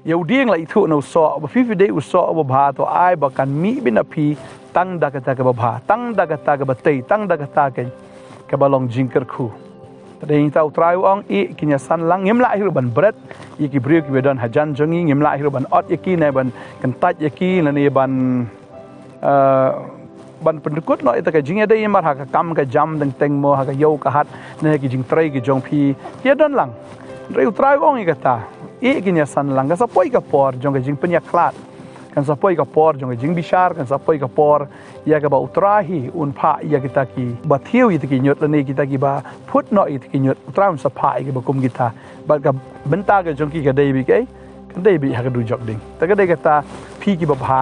Yau Dieng la ithuh no so ba fi day uso ba bha to ai ba kan mi bin api tang da kata ka ba bha tang da kata ka ba tei tang da kata ka ba long jingker khu tadeng tau trai ong I kinya san lang ngem la hiru ban bret yiki briu ki bedan hajan jongi ngem la hiru ban ot yiki na ban kan tat yiki la ne ban ban pendukut no ita ka jing ada imar ha ka kam ka jam deng teng mo ha ka yo ka hat ne ki jing trai ki jong phi ya don lang reu trai ong I kata I kinya san lang ka sapoi ka por jong ka jing penya klat kan sapoi ka por jong ka jing bishar kan sapoi ka por ya ka ba utrahi un pha ya kita ki ba thiu I ki nyot ne kita ki ba phut no I ki nyot utram sa pha ki ba kum kita ba ka benta ka jong ki ka dei bi ke kan dei bi ha ka du jok ding ta ka dei kata phi ki ba bha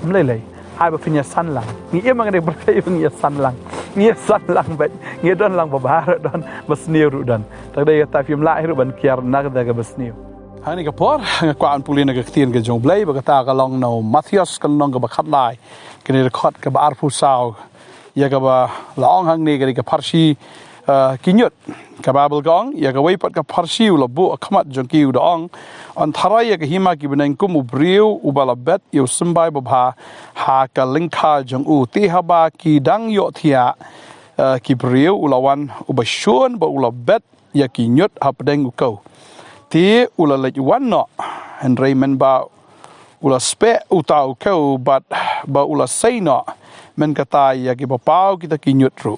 mlei lei ai ba finya san lang ni em ang de berkai ngi san lang ngi san lang ba ngi don lang ba ba don basniu ru don ta dei kata phim la ru ban kiar na ka ga basniu Hani ka por kwa an pulin ka ktien ka jong blai ba ka ka long no Matthias kan nong ka ba khat lai kini rekhot ka ba arfu sao ya ka ba laong hang ni ka parsi kinyut ka babel gong ya ka wei pat ka parsi u bu khamat jong ki u dong an tharai ya ka hima ki benang kum u briu u bala bet yu simbai ba bha ha ka lingkha jong u ti ha ba ki dang yo thia ki briu u lawan u ba shun ba u la bet ya ki nyut ha pedeng u kau Ti ula lej wan no Henry men ba ula spe utau kau but ba ula say no men kata ya ki pau kita ki nyut ru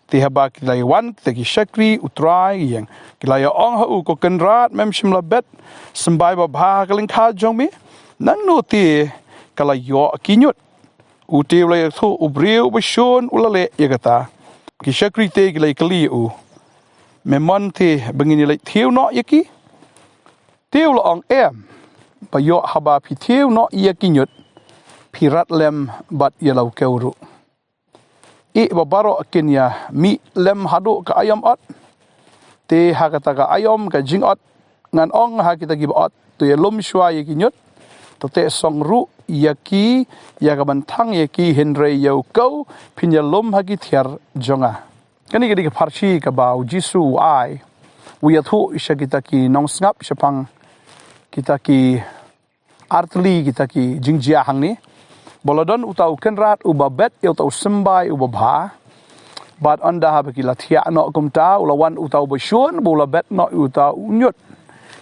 ti haba kita wan kita ki shakri utrai yang kila ya ong ha u ko kenrat mem shimla bet sembai ba bha kaling kha jong mi nang no ti kala yo ki nyut u ti ula thu u briu ba shon ula le ya kata ki shakri te kila kali u memon ti bengini le thiu no yaki Tiw lo ong em ba yo haba pi tiw no ia kinyut pi rat lem bat ia lau keuru I ba baro kinya mi lem hadu ka ayam ot te ha kata ka ayam ka jing ot ngan ong ha kita gi ot tu ya lum shwa ia kinyut to te song ru ia ki ia ka bantang ia ki henre yau kau pin ya lum ha ki thiar jonga kani ki ka parchi ka ba jisu ai wi athu isha kita ki nong snap shapang kita ki artli kita ki jingjia hang ni bolodon utau kenrat ubabet utau sembai ubabha bat anda ha ki lathia no kumta ulawan utau bashun bulabet no utau nyut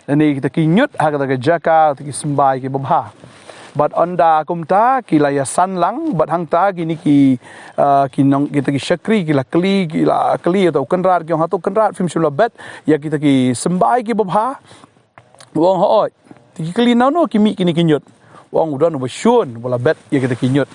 ni kita ki nyut ha ka jaka ki sembai ki babha bat anda kumta ki laya san lang bat hang ta ki ni ki nong kita ki shakri ki la kli utau kenrat ki hatu kenrat fim shulabet ya kita ki sembai ki babha wong hooi ti kali no kimi kini kinyut wong udon ba shun wala bet ya kita kinyut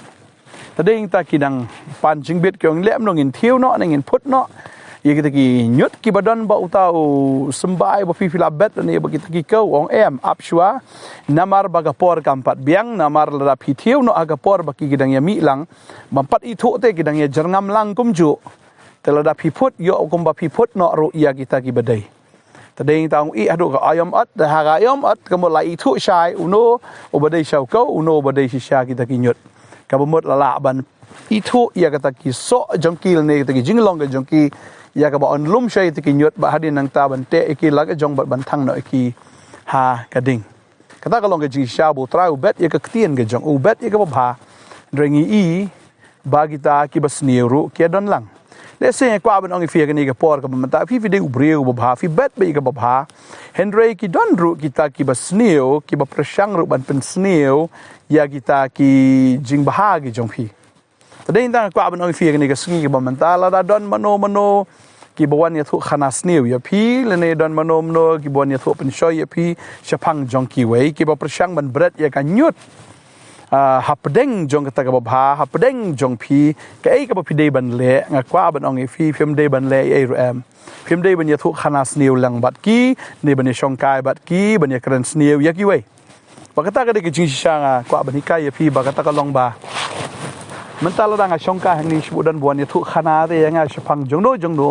tadeng ta kidang pancing bet kyong lem no ngin thiu no ngin put no ya kita kinyut ki badan ba utau sembai ba fi fila bet ne ba kita ki ko wong em apshua namar ba gapor kampat biang namar la phi thiu no agapor ba ki kidang ya mi lang mampat ithuh te kidang ya jerngam lang kumju telada phi put yo kum ba phi put no ru ya kita ki badai Tadeng tang I adu ka ayam at da ha ayam at kamu la ithuh shai uno obadai shau kau uno obadai shisha kita kinyut ka bomot la ban ithuh ya kata ki so jongkil ne kita ki jinglong ka jongki ya ka ba on lum shai ti kinyut ba hadin nang ta ban te ki la ka jong bat ban thang no ki ha kading kata ka long ka jing sha bu trau bet ya ka ktien ka jong u bet ya ka ba rengi I ba kita ki basniru ki don lang Let's say kwa ban ong fi ka ni ka por ka mata fi de ubreu ba bha fi bet ba ka ba bha Henry ki don ru kita ki basneu ki ba prashang ru ban pen sneu ya kita ki jing bah gi jong phi tadeng ta kwa ban ong fi ka ni ka sngi ka ba mata la da don mano ki bawan ya thu khana sneu ya phi le ne don mano ki bon ya thu pen shoy ya phi shapang jong ki wei ki ba prashang ban bret ya ka nyut hapdeng jong kata ka ba hapdeng jong phi ka ei ka ba phi dei ban le nga kwa ban ong e phi phim dei ban le ei ru em phim dei ban ya thu khana sneu lang bat ki ne ban ya shongkai bat ki ban ya kran sneu ya ki wei ba kata ka de ki jing sha nga kwa ban hikai ya phi ba kata ka long ba mental la nga shongkai hang ni shbu dan buan ya thu khana te nga shapang jong no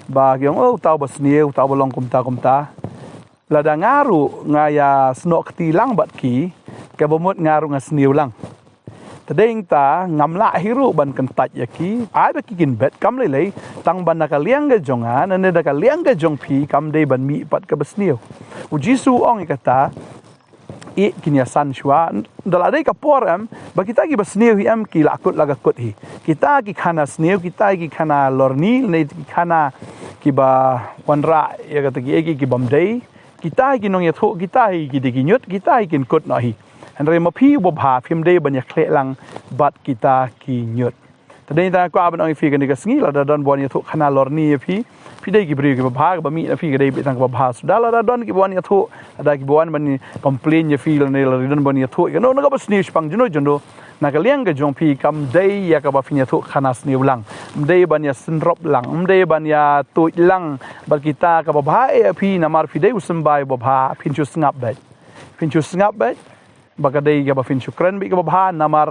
ba gyong o tau ba sneu tau ba long kumta la da ngaru nga ya snok ti lang bat ki ka bomot ngaru nga sniu lang tadeng ta ngamla hiru ban kan tat yaki ai ba kikin bet kam le tang ban ka liang ga jonga na ne da ka liang ga jong phi kam dei ban mi pat ka basniu u jisu ong kata kinya san shwa dalade ka por am ba kita ki basneu hi am ki lakut laga kut hi kita ki khana sneu kita ki khana lorni ne ki khana ki ba wanra ya ka ki bamdei kita ki nong ya tho kita ki de ki nyut kita ki kut no hi andre ma phi bo bha phim de ban ya khle lang bat kita ki nyut tadai ta kwa ban ong fi ka ni ka sngi la da don bon ya tho khana lorni phiได้กี่บริกี่บ้ากับมีนะพี่ก็ได้ไปทางกับบ้าสุดาแล้วดอนกี่วันนี้ทั่วได้กี่วันมันคอมเพลนยาฟีลในเราดอนวันนี้ทั่วกันโน่นก็บัสนิวสปังจุนจุนโดนักเลี้ยงกับจงพี่คำได้ยากับบ้าฟินยาทั่วขนาดสนิวหลังได้บันยาสินรบหลังได้บันยาตุยหลังบัดกีตากับบ้าพี่นามาพี่ได้อุสมบายบ้าฟินชุสงับเบ็ดบักได้กับบ้าฟินชุกรันบิกับบ้านามา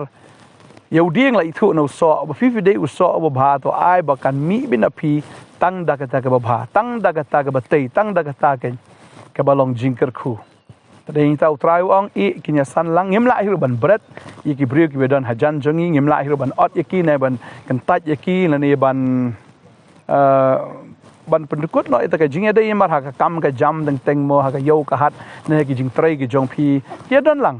เยาวเดียงเลยทั่วโนสอบบ้าฟิได้อุสอบบ้าตัวไอ้บักกันมีบินาพีตั้งดักตากับบ้าตั้งดักตากับบัตเตยตั้งดักตากับบ้าลองจิงเกอร์คูแต่ยังเต้าทรายอ่องอีกินยาสันลังเงียมละฮิรุบันเบรดอีกิบริวกิเวดันฮัจันจงงี้เงียมละฮิรุบันออดอีกีในบันกันตัดอีกีและในบันเป็นกุดน้อยแต่ก็จิงได้ยังมาหากกำกับจำดังเต็งโมหากโยกหัดในกิจิงไตรกิจงพีเยดันลัง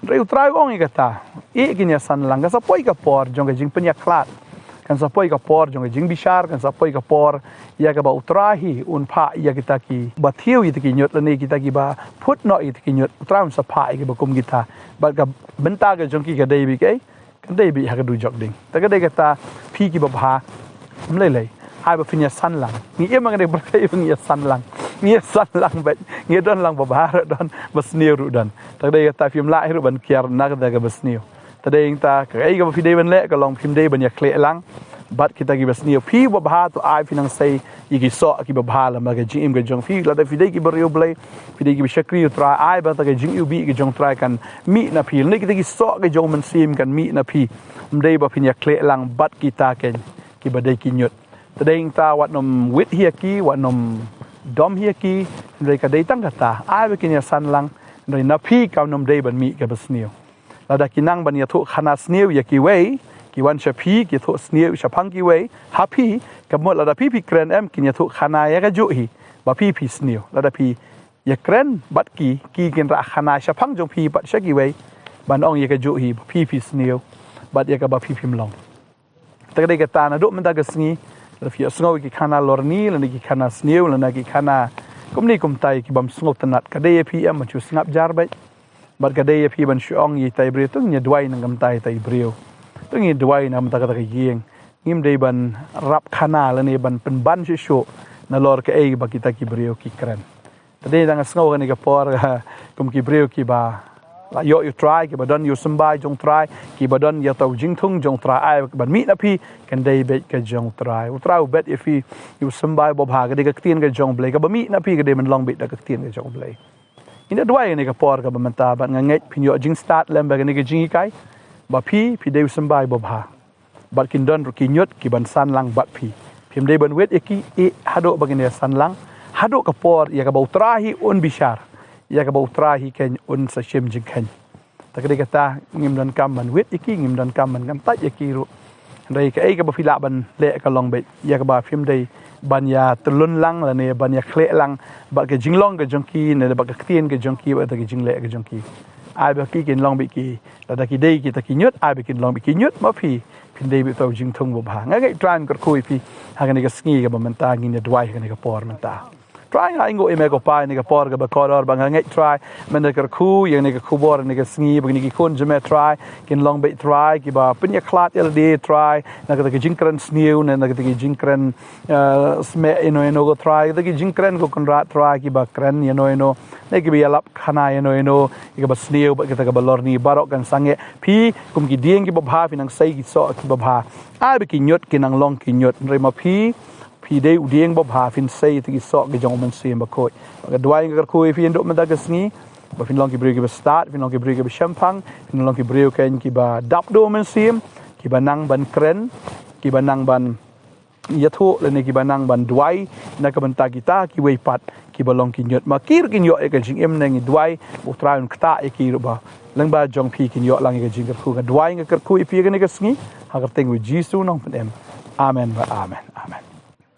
เรียวทรายอ่องอีกตาอีกินยาสันลังก็สะพอยกับปอร์จงกิจิงเป็นยาคลาดkan sapoi ka por jong jing bishar kan sapoi ka por ya ka ba utrahi un pha ya kita ki bathiu it ki nyot lani kita ki ba phut no it ki nyot utram sa pha ki ba kum kita ba ka benta ka jong ki ka dei bi kai kan dei bi ha ka du jok ding ta ka dei ka ta phi ki ba bha mlei lei hai ba finya san lang ni em ma ka dei ba kai ni san lang bet ni don lang ba ba don basniu ru don ta dei ka ta phim la ru ban kiar na ka da ka basniu tadi yang ta kai ga video ban le ka long phim dei ban ya kle lang bat kita gi basniu phi ba bha to ai finang sei gi so ki ba bha la ma ga jim ga jong phi la da video gi brio blai video gi shakri tra ai ba ta ga jing u bi gi jong tra kan mi na phi ni ki so ga jong man sim kan mi na phi dei ba phin ya kle lang bat kita ken ki ba dei ki nyut tadi yang ta wat nom wit hi ki wat nom dom hi ki dei ka dei tang ka ta ai ba kin ya san lang dei na phi ka nom dei ban mi ga basniu lada kinang ban ya thu khana sniu ya ki wei ki wan cha phi ki thu sniu cha phang ki wei ha phi ka mo lada phi kren em ki ya thu khana ya ga ju hi ba phi sniu lada phi ya kren bat ki kin ra khana cha phang jong phi bat cha ki wei ban ong ya ga ju hi ba phi sniu bat ya ka ba phi long ta dei ka ta na do man ta ga sngi la phi sngo ki khana lorni la ni ki khana sniu la na ki khana kum ni kum tai ki bam sngo tanat ka dei phi em ma chu snap jar bai bat ka dei phi ban shuong yi tai brio tung nya dwai nang gam tai brio tung yi dwai nam ta ka yeng ngim dei ban rap khana la ne ban pen ban shu na lor ka ei ba kita ki brio ki kran ta dei dang sngo ka ni ka por kum ki brio ki ba la yo you try ki ba don you sambai jong try ki ba don ya tau jing thung jong try ai ban mi na phi kan dei bet ka jong try u try bet if you sambai bo bha ka dei ka tien ka jong blai ka ba mi na phi ka dei man long bet da ka tien ka jong blai ini dua ni ka por ka bamanta ban ngai phin yo jing start lem ba ni ka jing kai ba phi deu sambai bo bha bat kin don ki nyot ki ban san lang bat phi phim dei ban wet ki e hado ba ni san lang hado ka por ya ka ba utrahi un bishar ya ka ba utrahi ken un sa shem jing ken ta ka dei ka ta ngim don kam ban wet ki ngim don kam ban kam ta ki ru dei ka ei ka ba phi la ban le ka long be ya ka ba phim dei ban ya telun lang la ne ban ya khle lang ba ke jinglong ke jongki ne ba ke tien ke jongki ba ta ke jingle ke jongki ai ba ki kin long bi ki la da ki dei ki ta ki nyut ai ba kin long bi ki nyut ma phi phin dei bi to jing thung bo bha ngai tran kar khui phi ha ka ni ka sngi ka ba man ta ngi ne dwai ka ni ka por man ta try ai ngo eme ko pa ni ka por ka ba koror ba ngai try man ka khu yang ni ka khubor ni ka sngi ba ni ki kon jeme try kin long bi try ki ba pin ya klat ld try na ka jing kran sniu na ka jing kran sme ino go try ka jing kran ko kon rat try ki ba kran ino na ki bi alap khana ino ki ba sniu ba ka ba lorni barok kan sange phi kum ki dieng ki ba bha pinang sai ki so ki ba bha ai bi ki nyot ki nang long ki nyot re ma phi dei udieng bob ha fin sei ti so ge jong man sim ba khoi ga dwai ga khoi fin do man da ga sngi ba fin long ki bri ki ba start fin long ki bri ki ba champang fin long ki bri ken ki ba dap do man sim ki ba nang ban kren ki ba nang ban yathu le ne ki ba nang ban dwai na ka ban ta kita ki wei pat ki ba long ki nyot ma kir kin yo e ka jing em nang dwai u tra un kta e ki ro ba lang ba jong phi kin yo lang ga jing ka khu ga dwai ga khoi pi ga ne ga sngi ha ga teng wi jisu nong pen em amen ba amen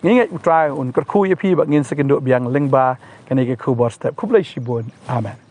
Ngai try un kar khu ye phi ba ngin second do biang lengba kan ke khubor step khublai shibon amen